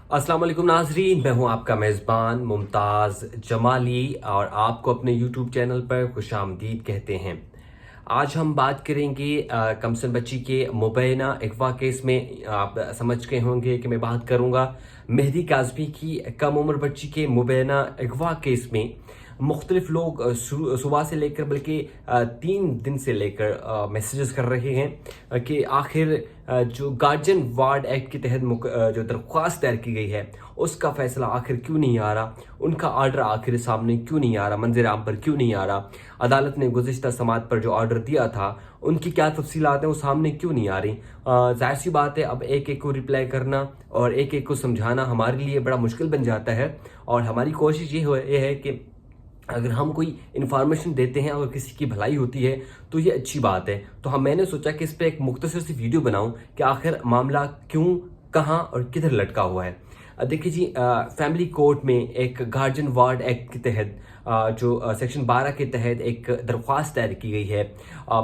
अस्सलाम वालेकुम नाजरीन, मैं हूं आपका मेज़बान मुमताज़ जमाली और आपको अपने यूट्यूब चैनल पर खुशामदीद कहते हैं। आज हम बात करेंगे कमसन बच्ची के मुबैना अगवा केस में। आप समझ गए होंगे कि मैं बात करूंगा मेहदी काज़मी की कम उम्र बच्ची के मुबैना अगवा केस में। मुख्तलिफ लोग सुबह से लेकर बल्कि 3 दिन से लेकर मैसेजेस कर रहे हैं कि आखिर जो गार्जियन वार्ड एक्ट के तहत जो दरख्वास्त दायर की गई है उसका फैसला आखिर क्यों नहीं आ रहा, उनका आर्डर आखिर सामने क्यों नहीं आ रहा, मंजर आम पर क्यों नहीं आ रहा। अदालत ने गुज़िश्ता समात पर जो ऑर्डर दिया था उनकी क्या तफसीलात हैं वो सामने क्यों नहीं आ रही। जाहिर सी बात है, अब एक एक को रिप्लाई करना और एक एक को समझाना हमारे लिए बड़ा मुश्किल बन जाता है। और हमारी कोशिश ये है कि अगर हम कोई इन्फॉर्मेशन देते हैं और किसी की भलाई होती है तो ये अच्छी बात है। तो मैंने सोचा कि इस पर एक मुख्तसर सी वीडियो बनाऊं कि आखिर मामला क्यों, कहां और किधर लटका हुआ है। देखिए जी, फैमिली कोर्ट में एक गार्जियन वार्ड एक्ट के तहत जो सेक्शन 12 के तहत एक दरख्वास्त दायर की गई है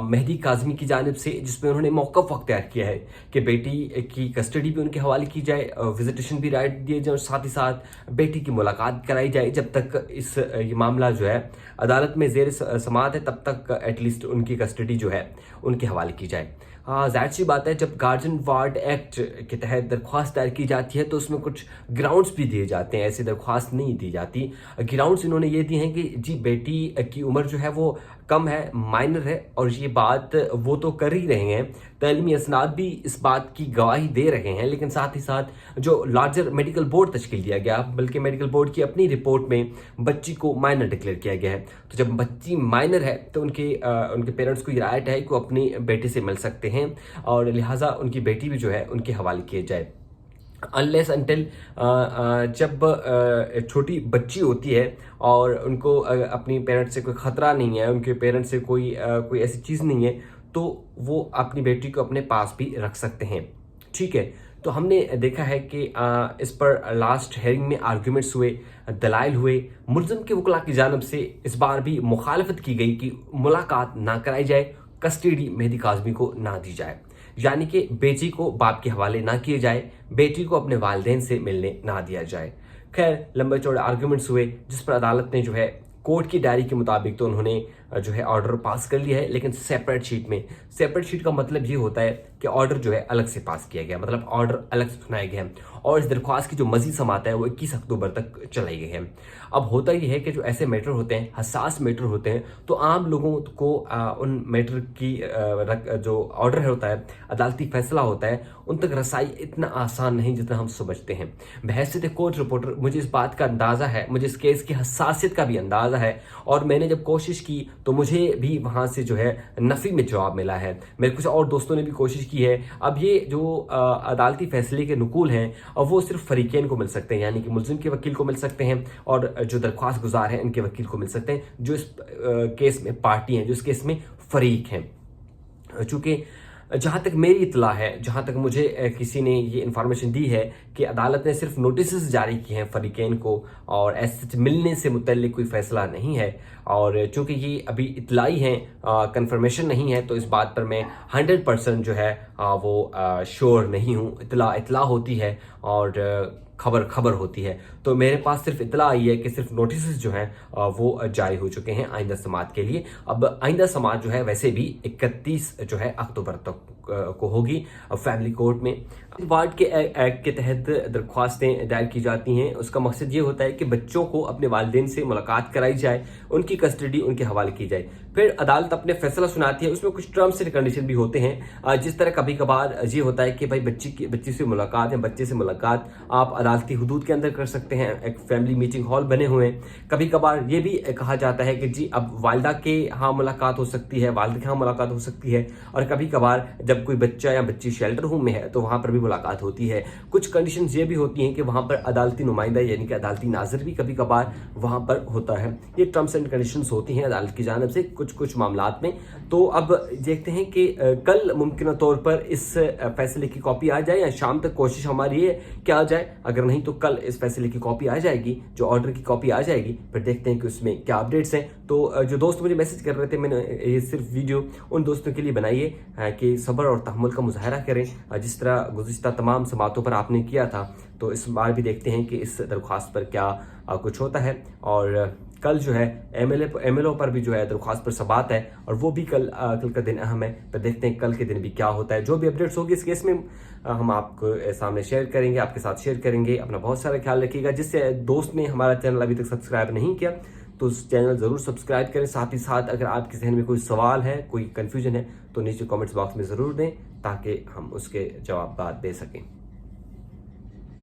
मेहदी काज़मी की जानिब से, जिसमें उन्होंने मौक़िफ़ अख्तियार किया है कि बेटी की कस्टडी भी उनके हवाले की जाए, विजिटेशन भी राइट दिए जाए और साथ ही साथ बेटी की मुलाकात कराई जाए। जब तक ये मामला जो है अदालत में ज़ेर समाअत है तब तक एटलीस्ट उनकी कस्टडी जो है उनके हवाले की जाए। जाहिर सी बात है, जब गार्जियन वार्ड एक्ट के तहत दरख्वास्त दायर की जाती है तो उसमें कुछ ग्राउंड्स भी दिए जाते हैं, ऐसी दरख्वास्त नहीं दी जाती। ग्राउंड्स इन्होंने ये दिए हैं कि जी बेटी की उम्र जो है वो कम है, माइनर है, और ये बात वो तो कर ही रहे हैं, तलीमी असनाद भी इस बात की गवाही दे रहे हैं, लेकिन साथ ही साथ जो लार्जर मेडिकल बोर्ड तश्कील दिया गया, बल्कि मेडिकल बोर्ड की अपनी रिपोर्ट में बच्ची को माइनर डिक्लेयर किया गया है। तो जब बच्ची माइनर है तो उनके पेरेंट्स को ये राइट है कि वो अपनी बेटी से मिल सकते हैं और लिहाजा उनकी बेटी भी जो है उनके हवाले किए जाए। अनलेस अनटिल जब छोटी बच्ची होती है और उनको अपनी पेरेंट्स से कोई ख़तरा नहीं है, उनके पेरेंट्स से कोई ऐसी चीज़ नहीं है, तो वो अपनी बेटी को अपने पास भी रख सकते हैं। ठीक है, तो हमने देखा है कि इस पर लास्ट हेयरिंग में आर्ग्यूमेंट्स हुए, दलाइल हुए। मुल्ज़िम के वकला की जानिब से इस बार भी मुखालफत की गई कि मुलाकात ना कराई जाए, कस्टडी मेहदी काज़मी को ना दी जाए, यानी कि बेटी को बाप के हवाले ना किए जाए, बेटी को अपने वालिदैन से मिलने ना दिया जाए। खैर, लंबे चौड़े आर्गूमेंट्स हुए जिस पर अदालत ने जो है कोर्ट की डायरी के मुताबिक तो उन्होंने जो है ऑर्डर पास कर लिया है, लेकिन सेपरेट शीट में। सेपरेट शीट का मतलब ये होता है कि ऑर्डर जो है अलग से पास किया गया, मतलब ऑर्डर अलग से सुनाया गया है और इस दरख्वास्त की जो मजीद समाअत है वो 21 अक्टूबर तक चलाई गई है। अब होता यह है कि जो ऐसे मैटर होते हैं, हसास मैटर होते हैं, तो आम लोगों को उन मैटर की जो ऑर्डर होता है, अदालती फैसला होता है, उन तक रसाई इतना आसान नहीं जितना हम समझते हैं। बहैसियत कोर्ट रिपोर्टर मुझे इस बात का अंदाज़ा है, मुझे इस केस की हसासियत का भी अंदाज़ा है, और मैंने जब कोशिश की तो मुझे भी वहाँ से जो है नफ़ी में जवाब मिला है। मेरे कुछ और दोस्तों ने भी कोशिश की है। अब ये जो अदालती फैसले के नुकूल हैं अब वो सिर्फ फरीकैन को मिल सकते हैं, यानी कि मुल्ज़िम के वकील को मिल सकते हैं और जो दरख्वास्त गुजार हैं इनके वकील को मिल सकते हैं, जो इस केस में पार्टी हैं, जो इस केस में फरीक हैं। चूँकि जहाँ तक मेरी इतला है, जहाँ तक मुझे किसी ने ये इन्फॉर्मेशन दी है कि अदालत ने सिर्फ नोटिस जारी किए हैं फरीकैन को और ऐसे मिलने से मुतल्लिक कोई फैसला नहीं है। और चूँकि ये अभी इतलाई हैं, कंफर्मेशन नहीं है, तो इस बात पर मैं 100% जो है वो श्योर नहीं हूँ। इतला होती है और खबर होती है, तो मेरे पास सिर्फ इतला आई है कि सिर्फ नोटिस जो हैं वो जारी हो चुके हैं आइंदा समाअत के लिए। अब आइंदा समाअत जो है वैसे भी 31 जो है अक्टूबर तक को होगी फैमिली कोर्ट में। वार्ड के एक्ट के तहत दरख्वास्तें दायर की जाती हैं, उसका मकसद ये होता है कि बच्चों को अपने वालिदैन से मुलाकात कराई जाए, उनकी कस्टडी उनके हवाले की जाए। फिर अदालत अपने फैसला सुनाती है, उसमें कुछ टर्म्स एंड कंडीशन भी होते हैं। जिस तरह कभी कभार ये होता है कि भाई बच्ची से मुलाकात या बच्चे से मुलाकात आप अदालती हुदूद के अंदर कर सकते हैं, एक फैमिली मीटिंग हॉल बने हुए हैं। कभी कभार ये भी कहा जाता है कि जी अब वालिदा के यहाँ मुलाकात हो सकती है, वालिद के यहाँ मुलाकात हो सकती है, और कभी कभार जब कोई बच्चा या बच्ची शेल्टर होम में है तो वहाँ पर भी मुलाकात होती है। कुछ कंडीशंस ये भी होती हैं कि वहाँ पर अदालती नुमाइंदा यानी कि अदालती नाज़िर भी कभी कभार वहाँ पर होता है। ये टर्म्स एंड कंडीशंस होती हैं अदालत की जानिब से कुछ मामलात में। तो अब देखते हैं कि कल मुमकिन तौर पर इस फैसले की कॉपी आ जाए या शाम तक कोशिश हमारी है कि आ जाए, अगर नहीं तो कल इस फैसले की कॉपी आ जाएगी, जो ऑर्डर की कॉपी आ जाएगी। फिर देखते हैं कि उसमें क्या अपडेट्स हैं। तो जो दोस्त मुझे मैसेज कर रहे थे, मैंने ये सिर्फ वीडियो उन दोस्तों के लिए बनाई है कि सब्र और तहम्मुल का मुजाहरा करें, जिस तरह गुज़िश्ता तमाम समातों पर आपने किया था। तो इस बार भी देखते हैं कि इस दरख्वास्त पर क्या कुछ होता है। और कल जो है एमएलओ पर भी जो है दरख्वास्त पर सबात है, और वो भी कल का दिन अहम है। तो देखते हैं कल के दिन भी क्या होता है। जो भी अपडेट्स होगी इस केस में हम आपको सामने शेयर करेंगे, आपके साथ शेयर करेंगे। अपना बहुत सारा ख्याल रखिएगा। जिससे दोस्त ने हमारा चैनल अभी तक सब्सक्राइब नहीं किया तो उस चैनल जरूर सब्सक्राइब करें। साथ ही साथ अगर आपके जहन में कोई सवाल है, कोई कंफ्यूजन है, तो नीचे कमेंट्स बॉक्स में जरूर दें ताकि हम उसके जवाब दे सकें।